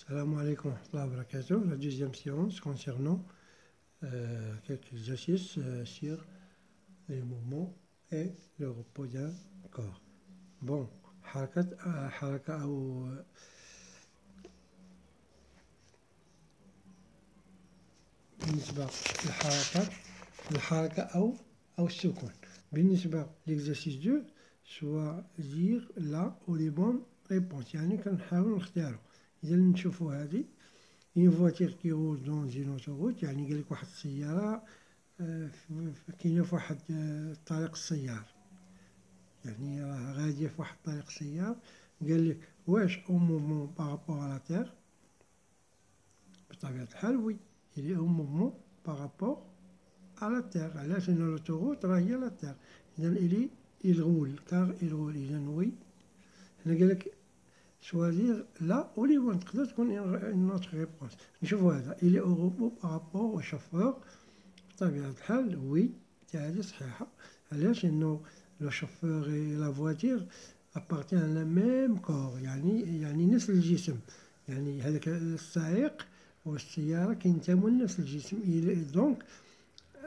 Salam alaikum wa rahmatullahi wa barakatuh. La deuxième séance concernant quelques exercices sur les mouvements et le repos d'un corps. Bon, حركة أو بالنسبة للحركة أو السكون. بالنسبة l'exercice 2 choisir la ou les bonnes réponses، يعني كنحاولوا نختاروا. إذا نشوفوا هذه une voiture qui roule dans une autoroute، يعني قال لك واحد السيارة كاينة في واحد طريق السيار، يعني راه غادية في واحد طريق السيار. قال لك واش او موفمون بارابور على تير؟ بطبيعة الحال وي، il est au mouvement par rapport à la terre. علاش؟ لأن الأوتوروت راه هي لا تير. إذا il roule car il roule، إذا وي. هنا قال لك choisir لا ou les bonnes، تقدر تكون une autre réponse. نشوفوا هذا il est au repos par rapport au chauffeur، بطبيعة الحال وي تاع هذه صحيحة. علاش؟ لأنه لو شوفور et la voiture appartient à la même corps، يعني نفس الجسم، يعني هذاك السائق والسيارة كينتموا لنفس الجسم. دونك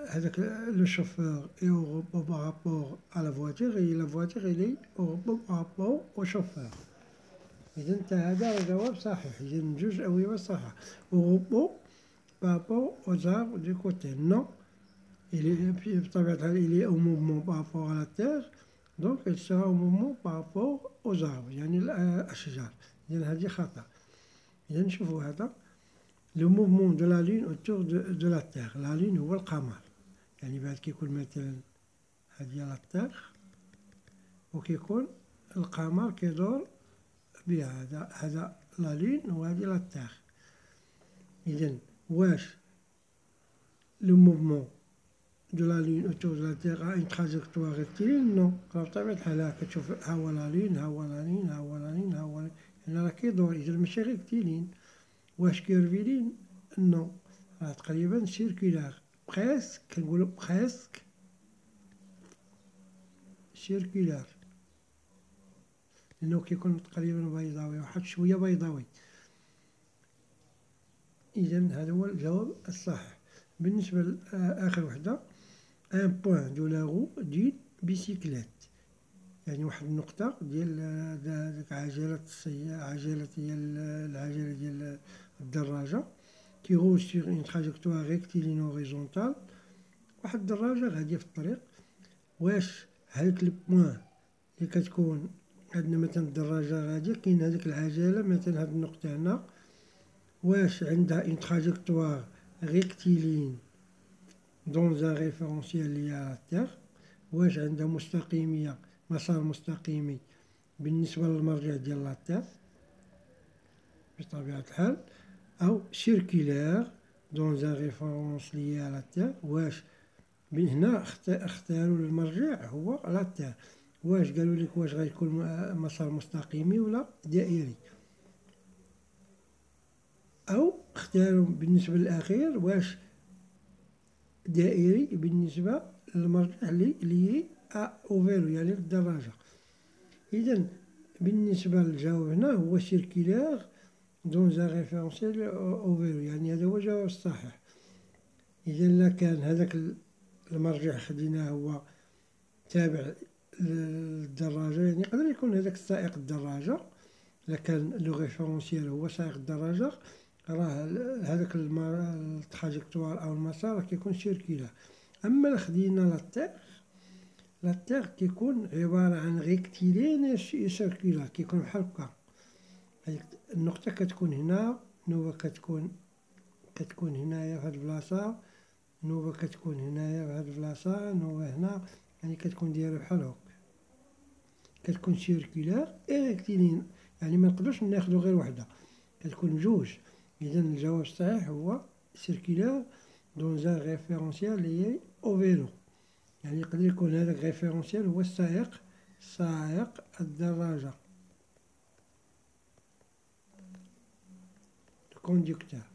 هذاك لو شوفور est au repos par rapport à la voiture et la voiture elle est au repos par rapport au chauffeur. إذا انت هذا الجواب صحيح، إذا جوج أجوبة صحيحة. au repos par rapport aux arbres du côté. Non، بطبيعة الحال il est au mouvement par rapport à la terre، donc il sera au mouvement par rapport aux arbres، يعني الأشجار. إذا هذه خطأ. إذا نشوفوا هذا le mouvement de la lune autour de la terre. la lune هو القمر، يعني بعد كيكون مثلا هذه لا تير وكيكون القمر كيدور بها، هذا لا لون وهذه لا تير. إذا واش لو موفمون دو لا لون اوتور دو لا تير ان تراجيكتوار ريكتيلين؟ نو، راه بطبيعة الحال كتشوف ها هو لا لون، ها هو لا لون، ها هو لا لون، ها هو لا، يعني راه كيدور، إذا ماشي ريكتيلين. واش كيرفيلين؟ نو، راه تقريبا سيركولار، بريسك، كنقولو بريسك سيركولار، لأنه كيكون تقريبا بيضاوي، واحد شوية بيضاوي. إذا هذا هو الجواب الصحيح. بالنسبة لآخر وحدة ان بوان دو لا رو دين بيسيكليت، يعني واحد النقطة ديال ديك عجلة السيارة، العجلة ديال الدراجة كي روج سيغ اون تراجيكتوار ريكتيلين اوريزونتال، واحد الدراجة غادية في الطريق. واش هاك البوان اللي كتكون عندنا مثلا الدراجة غادية، كاين هذيك العجلة مثلا هاد النقطة هنا، واش عندها اون تراجيكتوار ريكتيلين دون ان ريفيرونسيال لي على تير؟ واش عندها مستقيمية، مسار مستقيمي بالنسبة للمرجع ديال لا تير بطبيعة الحال، أو سيركولار دون ان ريفيرونس لي على تير. واش من هنا اختاروا المرجع هو لا تير. واش قالوا لك واش غيكون مسار مستقيمي ولا دائري، أو اختاروا بالنسبة للأخير واش دائري بالنسبة للمرجع اللي أوفيرو، يعني الدراجة. إذا بالنسبة للجواب هنا هو سيركولار دون ان ريفيرونسيال أوفيرو، يعني هذا هو الجواب الصحيح. إذا لا كان هذاك المرجع خديناه هو تابع للدراجة، يعني يقدر يكون هذاك سائق الدراجة، لكان لو ريفيرونسيال هو سائق الدراجة، راه هذاك التراجيكتوار أو المسار كيكون سيركولار. أما لا خدينا لا تير كيكون عبارة عن ريكتيلين سيركولار، كيكون بحال هكا. هاديك النقطة كتكون هنا، نوبة كتكون هنايا في هاد البلاصة، نوبة كتكون هنايا في هاد البلاصة، نوبة هنا، يعني كتكون دايرة بحال هكا، كتكون سيركولار اي ريكتيلين، يعني منقدروش ناخدو غير وحدة، كتكون جوج. إذا الجواب الصحيح هو سيركولار دون ان ريفيرونسيال لي أو فيلو، يعني يقدر يكون هذاك ريفيرونسيال هو سائق الدراجة، le conducteur.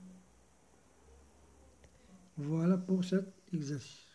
Voilà pour cet exercice.